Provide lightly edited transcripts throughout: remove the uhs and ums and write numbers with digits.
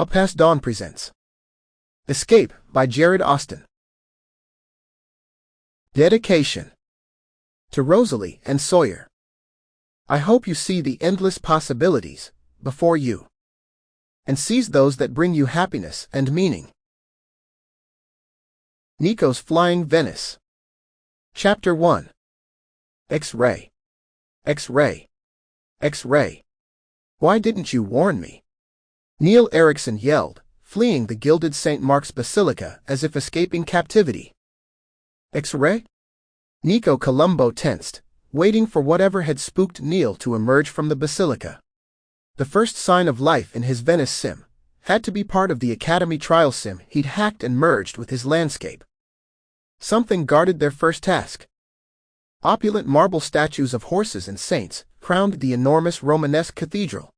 Up Past Dawn presents Escape by Jared Austin. Dedication to Rosalie and Sawyer. I hope you see the endless possibilities before you and seize those that bring you happiness and meaning. Nico's Flying Venice. Chapter 1. X-Ray. X-Ray. X-Ray. Why didn't you warn me? Neil Erickson yelled, fleeing the gilded St. Mark's Basilica as if escaping captivity. X-Ray? Nico Colombo tensed, waiting for whatever had spooked Neil to emerge from the basilica. The first sign of life in his Venice sim had to be part of the Academy trial sim he'd hacked and merged with his landscape. Something guarded their first task. Opulent marble statues of horses and saints crowned the enormous Romanesque cathedral.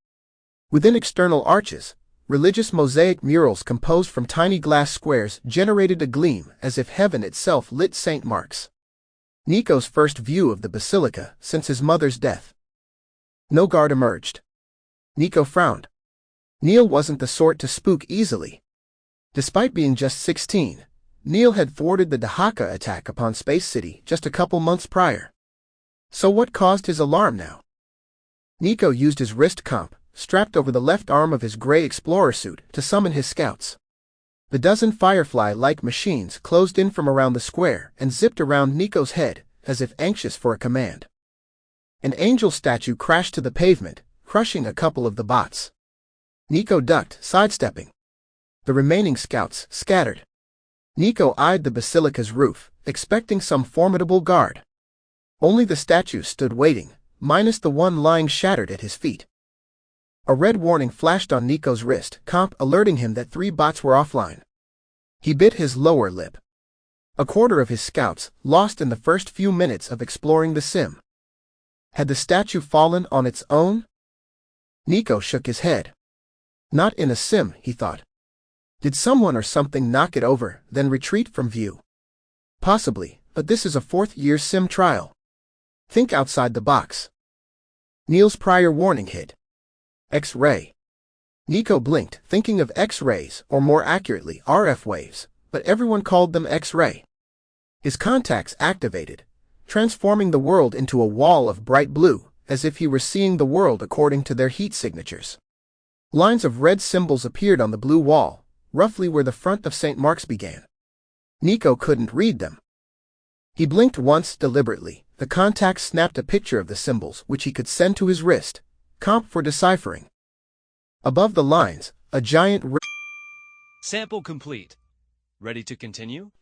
Within external arches, religious mosaic murals composed from tiny glass squares generated a gleam as if heaven itself lit St. Mark's. Nico's first view of the basilica since his mother's death. No guard emerged. Nico frowned. Neil wasn't the sort to spook easily. Despite being just 16, Neil had thwarted the Dahaka attack upon Space City just a couple months prior. So what caused his alarm now? Nico used his wrist comp, strapped over the left arm of his gray explorer suit, to summon his scouts. The dozen firefly-like machines closed in from around the square and zipped around Nico's head, as if anxious for a command. An angel statue crashed to the pavement, crushing a couple of the bots. Nico ducked, sidestepping. The remaining scouts scattered. Nico eyed the basilica's roof, expecting some formidable guard. Only the statues stood waiting, minus the one lying shattered at his feet. A red warning flashed on Nico's wrist, comp alerting him that 3 bots were offline. He bit his lower lip. A quarter of his scouts lost in the first few minutes of exploring the sim. Had the statue fallen on its own? Nico shook his head. Not in a sim, he thought. Did someone or something knock it over, then retreat from view? Possibly, but this is a 4th-year sim trial. Think outside the box. Neil's prior warning hit. X-ray. Nico blinked, thinking of X-rays, or more accurately, RF waves, but everyone called them X-ray. His contacts activated, transforming the world into a wall of bright blue, as if he were seeing the world according to their heat signatures. Lines of red symbols appeared on the blue wall, roughly where the front of St. Mark's began. Nico couldn't read them. He blinked once deliberately. The contact snapped a picture of the symbols, which he could send to his wrist, comp for deciphering. Above the lines, a giant Sample complete. Ready to continue?